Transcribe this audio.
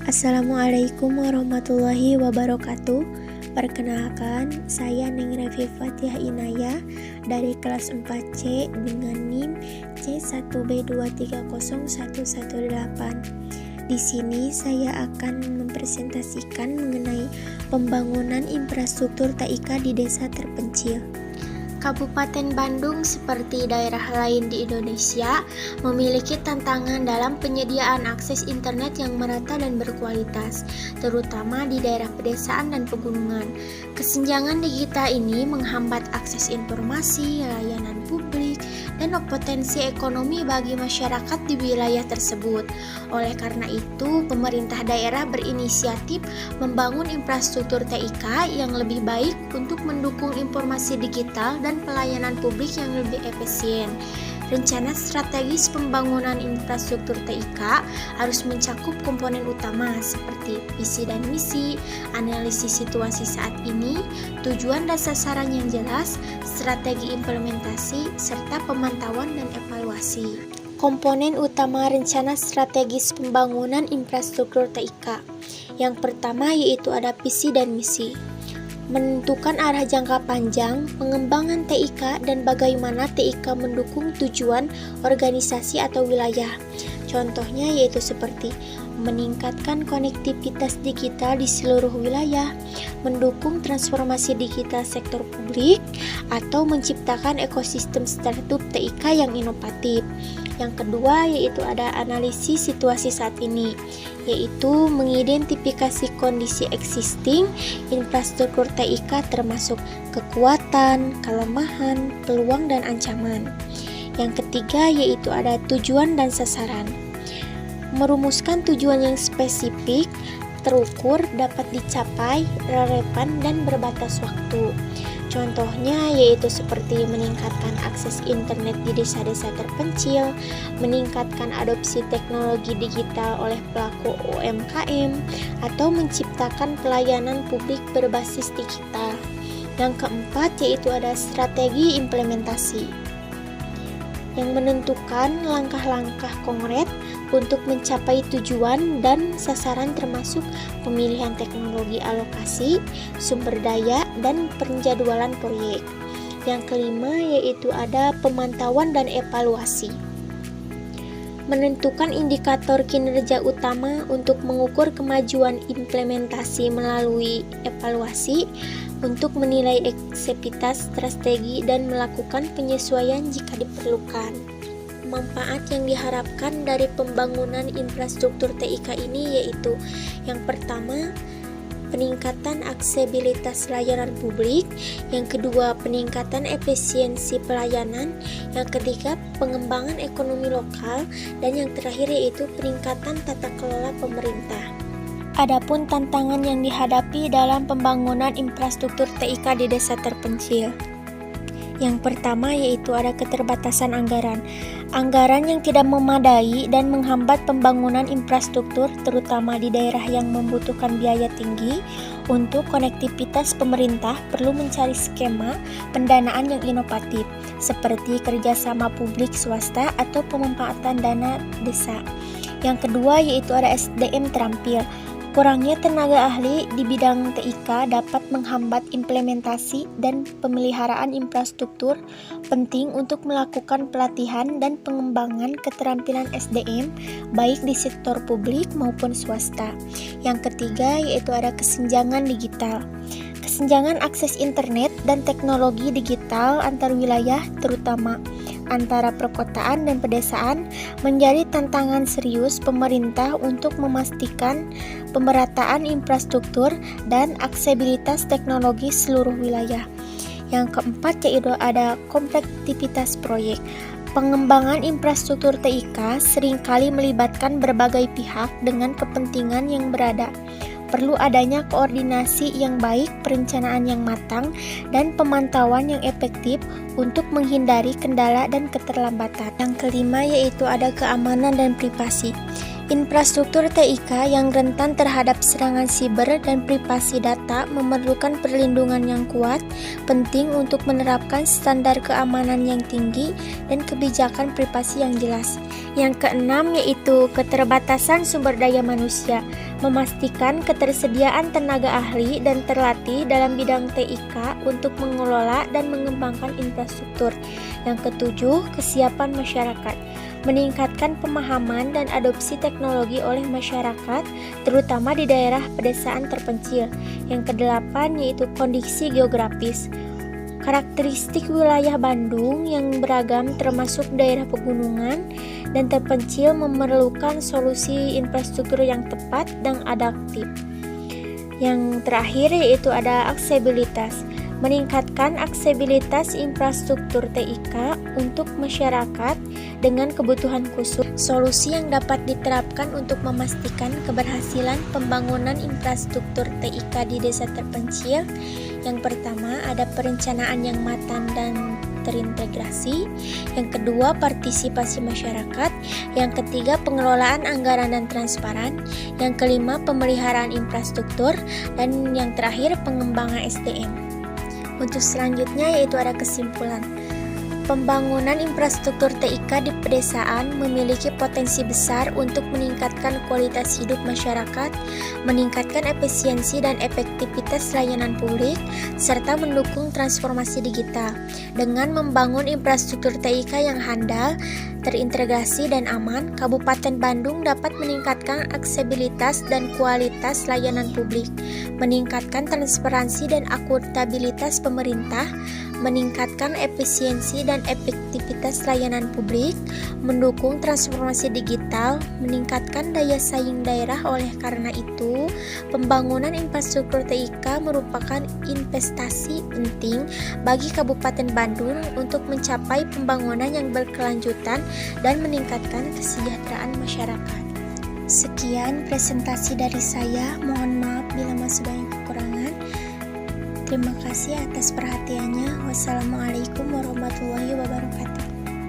Assalamualaikum warahmatullahi wabarakatuh. Perkenalkan, saya Neng Revi Fatihah Inayah dari kelas 4C dengan NIM C1B230118. Di sini saya akan mempresentasikan mengenai pembangunan infrastruktur TIK di desa terpencil. Kabupaten Bandung seperti daerah lain di Indonesia memiliki tantangan dalam penyediaan akses internet yang merata dan berkualitas, terutama di daerah pedesaan dan pegunungan. Kesenjangan digital ini menghambat akses informasi, layanan publik, dan potensi ekonomi bagi masyarakat di wilayah tersebut. Oleh karena itu, pemerintah daerah berinisiatif membangun infrastruktur TIK yang lebih baik untuk mendukung informasi digital dan pelayanan publik yang lebih efisien. Rencana strategis pembangunan infrastruktur TIK harus mencakup komponen utama seperti visi dan misi, analisis situasi saat ini, tujuan dan sasaran yang jelas, strategi implementasi, serta pemantauan dan evaluasi. Komponen utama rencana strategis pembangunan infrastruktur TIK. Yang pertama yaitu ada visi dan misi. Menentukan arah jangka panjang, pengembangan TIK, dan bagaimana TIK mendukung tujuan organisasi atau wilayah. Contohnya yaitu seperti meningkatkan konektivitas digital di seluruh wilayah, mendukung transformasi digital sektor publik, atau menciptakan ekosistem startup TIK yang inovatif. Yang kedua yaitu ada analisis situasi saat ini, yaitu mengidentifikasi kondisi existing infrastruktur TIK termasuk kekuatan, kelemahan, peluang, dan ancaman. Yang ketiga yaitu ada tujuan dan sasaran. Merumuskan tujuan yang spesifik, terukur, dapat dicapai, relevan, dan berbatas waktu. Contohnya yaitu seperti meningkatkan akses internet di desa-desa terpencil, meningkatkan adopsi teknologi digital oleh pelaku UMKM, atau menciptakan pelayanan publik berbasis digital. Yang keempat yaitu ada strategi implementasi, yang menentukan langkah-langkah konkret untuk mencapai tujuan dan sasaran termasuk pemilihan teknologi alokasi, sumber daya, dan penjadwalan proyek. Yang kelima yaitu ada pemantauan dan evaluasi. Menentukan indikator kinerja utama untuk mengukur kemajuan implementasi melalui evaluasi untuk menilai efektivitas strategi dan melakukan penyesuaian jika diperlukan. Manfaat yang diharapkan dari pembangunan infrastruktur TIK ini yaitu yang pertama, peningkatan aksesibilitas layanan publik, yang kedua, peningkatan efisiensi pelayanan, yang ketiga, pengembangan ekonomi lokal, dan yang terakhir yaitu peningkatan tata kelola pemerintah. Adapun tantangan yang dihadapi dalam pembangunan infrastruktur TIK di desa terpencil. Yang pertama yaitu ada keterbatasan anggaran. Anggaran yang tidak memadai dan menghambat pembangunan infrastruktur terutama di daerah yang membutuhkan biaya tinggi. Untuk konektivitas pemerintah perlu mencari skema pendanaan yang inovatif seperti kerjasama publik swasta atau pemanfaatan dana desa. Yang kedua yaitu ada SDM terampil. Kurangnya tenaga ahli di bidang TIK dapat menghambat implementasi dan pemeliharaan infrastruktur penting untuk melakukan pelatihan dan pengembangan keterampilan SDM baik di sektor publik maupun swasta. Yang ketiga yaitu ada kesenjangan digital. Kesenjangan akses internet dan teknologi digital antar wilayah terutama antara perkotaan dan pedesaan menjadi tantangan serius pemerintah untuk memastikan pemerataan infrastruktur dan aksesibilitas teknologi seluruh wilayah. Yang keempat yaitu ada kompleksitas proyek. Pengembangan infrastruktur TIK seringkali melibatkan berbagai pihak dengan kepentingan yang berada. Perlu adanya koordinasi yang baik, perencanaan yang matang, dan pemantauan yang efektif untuk menghindari kendala dan keterlambatan. Yang kelima yaitu ada keamanan dan privasi. Infrastruktur TIK yang rentan terhadap serangan siber dan privasi data memerlukan perlindungan yang kuat, penting untuk menerapkan standar keamanan yang tinggi dan kebijakan privasi yang jelas. Yang keenam yaitu keterbatasan sumber daya manusia, memastikan ketersediaan tenaga ahli dan terlatih dalam bidang TIK untuk mengelola dan mengembangkan infrastruktur. Yang ketujuh, kesiapan masyarakat, meningkatkan pemahaman dan adopsi teknologi oleh masyarakat, terutama di daerah pedesaan terpencil. Yang kedelapan yaitu kondisi geografis. Karakteristik wilayah Bandung yang beragam termasuk daerah pegunungan dan terpencil memerlukan solusi infrastruktur yang tepat dan adaptif. Yang terakhir yaitu ada aksesibilitas. Meningkatkan aksesibilitas infrastruktur TIK untuk masyarakat dengan kebutuhan khusus. Solusi yang dapat diterapkan untuk memastikan keberhasilan pembangunan infrastruktur TIK di desa terpencil. Yang pertama, ada perencanaan yang matang dan terintegrasi. Yang kedua, partisipasi masyarakat. Yang ketiga, pengelolaan anggaran dan transparan. Yang kelima, pemeliharaan infrastruktur. Dan yang terakhir, pengembangan SDM. Untuk selanjutnya yaitu ada kesimpulan. Pembangunan infrastruktur TIK di pedesaan memiliki potensi besar untuk meningkatkan kualitas hidup masyarakat, meningkatkan efisiensi dan efektivitas layanan publik, serta mendukung transformasi digital. Dengan membangun infrastruktur TIK yang handal, terintegrasi dan aman, Kabupaten Bandung dapat meningkatkan aksesibilitas dan kualitas layanan publik, meningkatkan transparansi dan akuntabilitas pemerintah, meningkatkan efisiensi dan efektivitas layanan publik, mendukung transformasi digital, meningkatkan daya saing daerah. Oleh karena itu, pembangunan infrastruktur TIK merupakan investasi penting bagi Kabupaten Bandung untuk mencapai pembangunan yang berkelanjutan dan meningkatkan kesejahteraan masyarakat. Sekian presentasi dari saya, mohon maaf bila masih banyak kekurangan. Terima kasih atas perhatiannya. Wassalamualaikum warahmatullahi wabarakatuh.